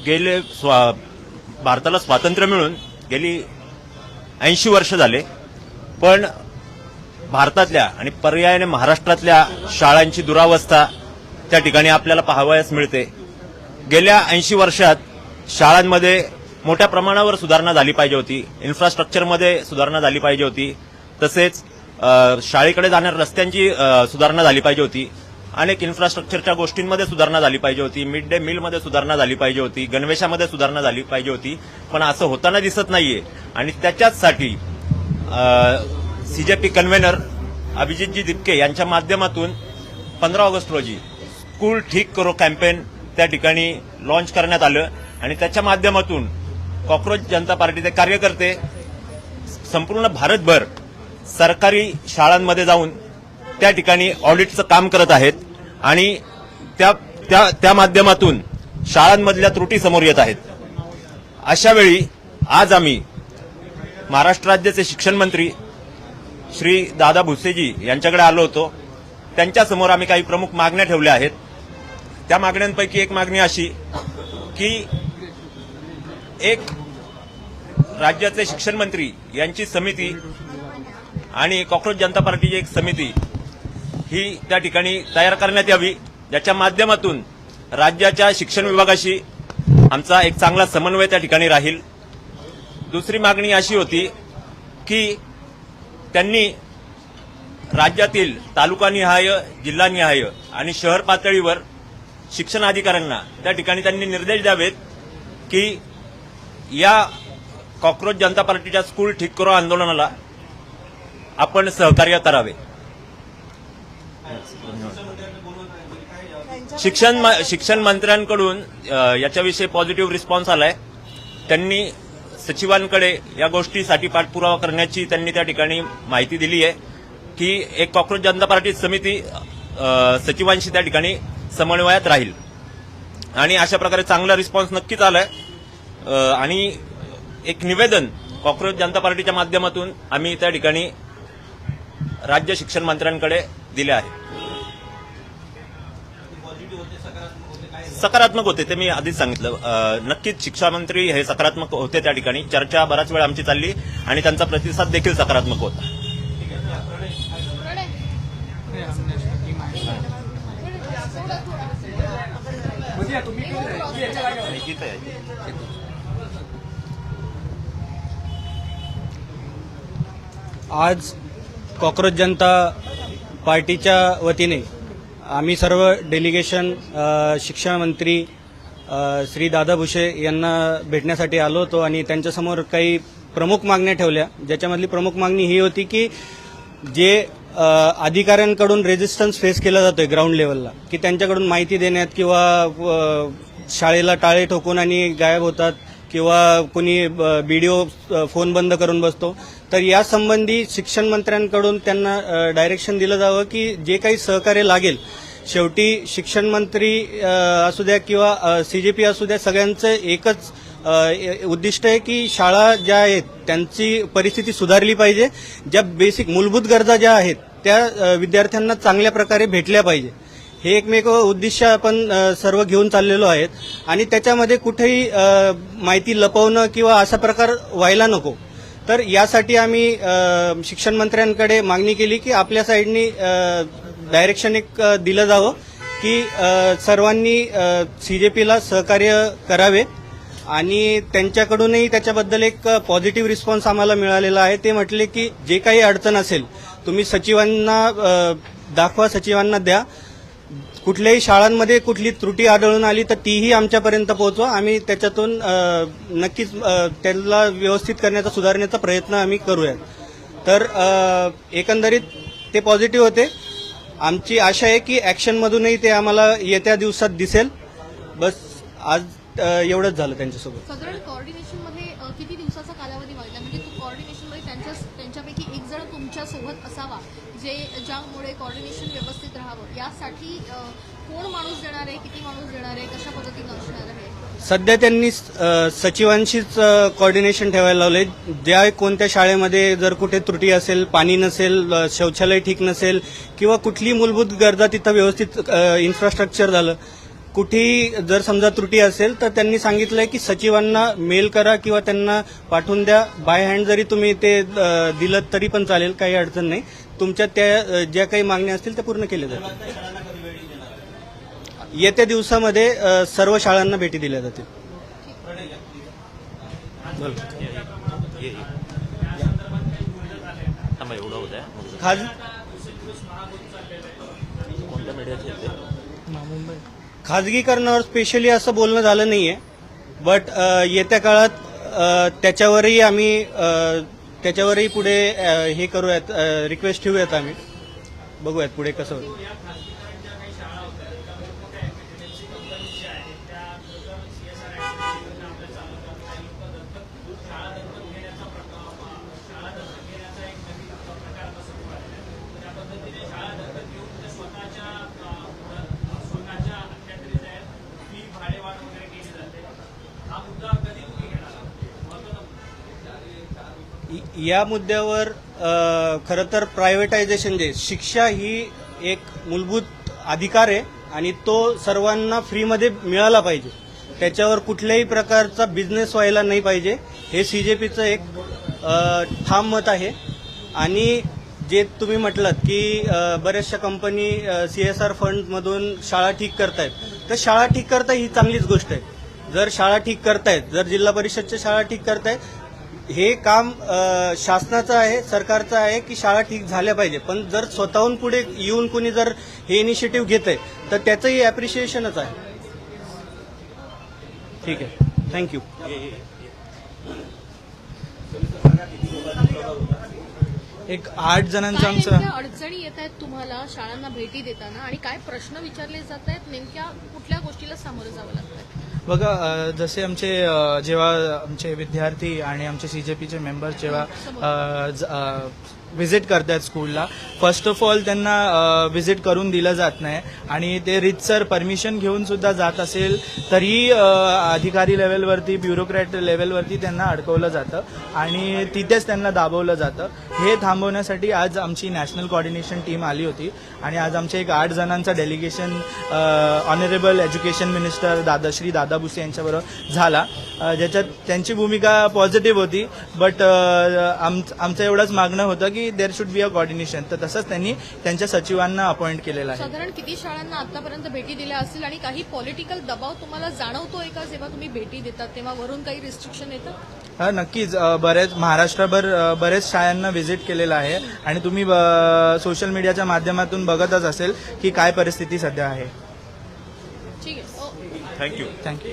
गेले भारताला स्वातंत्र्य मिळून गेली 80 वर्ष झाले, पण भारतातल्या आणि पर्यायाने महाराष्ट्रातल्या शाळांची दुरावस्था त्या ठिकाणी आपल्याला पाहावयास मिळते। गेल्या 80 वर्षात शाळांमध्ये मोठ्या प्रमाणावर सुधारणा झाली पाहिजे होती, इन्फ्रास्ट्रक्चरमध्ये सुधारणा झाली पाहिजे होती, तसेच शाळेकडे जाणाऱ्या रस्त्यांची सुधारणा झाली पाहिजे होती, अनेक इन्फ्रास्ट्रक्चरच्या गोष्टींमध्ये सुधारणा झाली पाहिजे होती, मिड डे मीलमध्ये सुधारणा झाली पाहिजे होती, गणवेशामध्ये सुधारणा झाली पाहिजे होती, पण असं होताना दिसत नाहीये। आणि त्याच्याचसाठी सीजेपी कन्व्हेनर अभिजितजी दिपके यांच्या माध्यमातून 15 ऑगस्ट रोजी स्कूल ठीक करो कॅम्पेन त्या ठिकाणी लॉन्च करण्यात आलं आणि त्याच्या माध्यमातून कॉक्रोच जनता पार्टीचे कार्यकर्ते संपूर्ण भारतभर सरकारी शाळांमध्ये जाऊन त्या ठिकाणी ऑडिटचं काम करत आहेत आणि त्या माध्यमातून शाळांमधल्या त्रुटी समोर येत आहेत। अशा वेळी आज आम्ही महाराष्ट्र राज्याचे शिक्षण मंत्री श्री दादा भुसेजी यांच्याकडे आलो होतो। त्यांच्यासमोर आम्ही काही प्रमुख मागण्या ठेवल्या आहेत। त्या मागण्यांपैकी एक मागणी अशी की एक राज्याचे शिक्षण मंत्री यांची समिती आणि कॉक्रोच जनता पार्टीची एक समिती ही त्या ठिकाणी तयार करण्यात यावी, ज्याच्या माध्यमातून राज्याच्या शिक्षण विभागाशी आमचा एक चांगला समन्वय त्या ठिकाणी राहील। दुसरी मागणी अशी होती की त्यांनी राज्यातील तालुकानिहाय, जिल्हानिहाय आणि शहर पातळीवर शिक्षण अधिकाऱ्यांना त्या ठिकाणी त्यांनी निर्देश द्यावेत की या कॉक्रोच जनता पार्टीच्या स्कूल ठीक करो आंदोलनाला आपण सहकार्य करावे। शिक्षण मंत्र्यांकडून याच्याविषयी पॉझिटिव्ह रिस्पॉन्स आलाय। त्यांनी सचिवांकडे या गोष्टीसाठी पाठपुरावा करण्याची त्यांनी त्या ठिकाणी माहिती दिली आहे की एक कॉक्रोच जनता पार्टी समिती सचिवांशी त्या ठिकाणी समन्वयात राहील आणि अशा प्रकारे चांगला रिस्पॉन्स नक्कीच आलाय आणि एक निवेदन कॉक्रोच जनता पार्टीच्या माध्यमातून आम्ही त्या ठिकाणी राज्य शिक्षण मंत्र्यांकडे दिले आहे। सकारात्मक होते ते मी आधीच सांगितलं। नक्कीच शिक्षा मंत्री हे सकारात्मक होते, त्या ठिकाणी चर्चा बराच वेळ आमची चालली आणि त्यांचा प्रतिसाद देखील सकारात्मक होता। आज कॉक्रोच जनता पार्टीच्या वतीने आम्ही सर्व डेलिगेशन शिक्षण मंत्री श्री दादा भुसे यांना भेटण्यासाठी आलो होतो आणि त्यांच्यासमोर काही प्रमुख मागण्या ठेवल्या, ज्याच्यामधली प्रमुख मागणी ही होती की जे अधिकाऱ्यांकडून रेजिस्टन्स फेस केला जातोय ग्राउंड लेवलला, की त्यांच्याकडून माहिती देण्यात किंवा शाळेला टाळे ठोकून आणि गायब होतात किंवा कोणी व्हिडिओ फोन बंद करून बसतो, तर यासंबंधी शिक्षण मंत्र्यांकडून त्यांना डायरेक्शन दिलं जावं की जे काही सहकार्य लागेल, शेवटी शिक्षण मंत्री असू द्या किंवा सीजेपी असू द्या, सगळ्यांचं एकच उद्दिष्ट आहे की शाळा ज्या आहेत त्यांची परिस्थिती सुधारली पाहिजे, ज्या बेसिक मूलभूत गरजा ज्या आहेत त्या विद्यार्थ्यांना चांगल्या प्रकारे भेटल्या पाहिजे, हे एकमेक उद्दिष्ट आपण सर्व घेऊन चाललेलो आहेत आणि त्याच्यामध्ये कुठेही माहिती लपवणं किंवा असा प्रकार व्हायला नको। तर यासाठी आम्ही शिक्षण मंत्र्यांकडे मागणी केली की आपल्या साईडनी डायरेक्शन एक दिलं जावं की सर्वांनी सीजेपीला सहकार्य करावे आणि त्यांच्याकडूनही त्याच्याबद्दल एक पॉझिटिव्ह रिस्पॉन्स आम्हाला मिळालेला आहे। ते म्हटले की जे काही अडचण असेल तुम्ही सचिवांना दाखवा, सचिवांना द्या, कुठल्याही शाळांमध्ये कुठली त्रुटी आढळून आली तर तीही आमच्यापर्यंत पोहोचवा, आम्ही त्याच्यातून नक्कीच त्याला व्यवस्थित करण्याचा, सुधारण्याचा प्रयत्न आम्ही करूयात। तर एकंदरीत ते पॉझिटिव्ह होते। आमची आशा आहे की ॲक्शनमधूनही ते आम्हाला येत्या दिवसात दिसेल। बस आज एवढंच झालं त्यांच्यासोबत। साधारण कोऑर्डिनेशनमध्ये किती दिवसाचा कालावधी मागितला, म्हणजे कोऑर्डिनेशनमध्ये त्यांच्यापैकी एक जण तुमच्या सोबत असावा ज्यामुळे कोऑर्डिनेशन व्यवस्थित राहावं, यासाठी कोण माणूस देणार आहे, किती माणूस देणार आहे, कशा पद्धतीनं असणार आहे? सध्या त्यांनी सचिवांशीच कोऑर्डिनेशन ठेवायला लावले। ज्या कोणत्या शाळेमध्ये जर कुठे त्रुटी असेल, पाणी नसेल, शौचालय ठीक नसेल किंवा कुठली मूलभूत गरजा तिथं व्यवस्थित इन्फ्रास्ट्रक्चर झालं कुठेही जर समजा त्रुटी असेल तर त्यांनी सांगितलंय की सचिवांना मेल करा किंवा त्यांना पाठवून द्या. बाय हँड जरी तुम्ही ते दिलं तरी पण चालेल, काही अडचण नाही. तुमच्या त्या ज्या काही मागण्या असतील त्या पूर्ण केल्या जातील. येत्या दिवसामध्ये सर्व शाळांना भेटी दिल्या जातील. एवढं होत आहे खाज कोणत्या मीडियाचे खाजगीकरणावर स्पेशली असं बोलणं झालं नाहीये, बट येत्या काळात त्याच्यावरही पुढे हे करूयात, रिक्वेस्ट ठेवूयात. आम्ही बघूयात पुढे कसं होतं. या मुद्द्यावर खरं तर प्रायव्हेटायझेशन जे शिक्षा ही एक मूलभूत अधिकार आहे आणि तो सर्वांना फ्रीमध्ये मिळाला पाहिजे. त्याच्यावर कुठल्याही प्रकारचा बिझनेस व्हायला नाही पाहिजे, हे सीजेपीचं एक ठाम मत आहे. आणि जे तुम्ही म्हटलात की बऱ्याचशा कंपनी CSR फंडमधून शाळा ठीक करतायत, तर शाळा ठीक करता ही चांगलीच गोष्ट आहे. जर शाळा ठीक करतायत, जर जिल्हा परिषदच्या शाळा ठीक करतायत, हे काम शासनाचं आहे, सरकारचं आहे की शाळा ठीक झाल्या पाहिजे. पण जर स्वतःहून पुढे येऊन कुणी जर हे इनिशिएटिव्ह घेतंय तर त्याचंही अप्रिशिएशनच आहे. ठीक आहे, थँक्यू. एक 8 जणांचं काय आमचं नेमक्या अडचणी येत आहेत तुम्हाला शाळांना भेटी देताना, आणि काय प्रश्न विचारले जात आहेत, नेमक्या कुठल्या गोष्टीला सामोरं जावं लागतं? बघा, जसे आमचे जेव्हा आमचे विद्यार्थी आणि आमचे सीजेपीचे मेंबर्स जेव्हा व्हिजिट करतात स्कूलला, फर्स्ट ऑफ ऑल त्यांना व्हिजिट करून दिलं जात नाही आणि ते रितसर परमिशन घेऊन सुद्धा जात असेल तरी अधिकारी लेवलवरती, ब्युरोक्रॅट लेवलवरती त्यांना अडकवलं जातं आणि तिथेच त्यांना दाबवलं जातं. हे थांबवण्यासाठी आज आमची नॅशनल कोऑर्डिनेशन टीम आली होती आणि आज आमचे एक 8 जणांचा delegation honourable education minister Shri Dada Bhuse यांच्याबरोबर झाला, ज्याच्यात त्यांची भूमिका पॉझिटिव्ह होती. बट आमचं एवढंच मागणं होतं की there should be a coordination, तर तसंच त्यांनी त्यांच्या सचिवांना अपॉइंट केलेलं आहे. साधारण किती शाळांना आतापर्यंत भेटी दिल्या असतील आणि काही पॉलिटिकल दबाव तुम्हाला जाणवतोय का जेव्हा तुम्ही भेटी देतात तेव्हा वरून काही रिस्ट्रिक्शन येतं? हा, नक्कीच. बरेच महाराष्ट्रभर बरेच शाळांना व्हिजिट केलेलं आहे आणि तुम्ही सोशल मीडियाच्या माध्यमातून बघतच असेल की काय परिस्थिती सध्या आहे. ठीक आहे. थँक्यू. थँक्यू.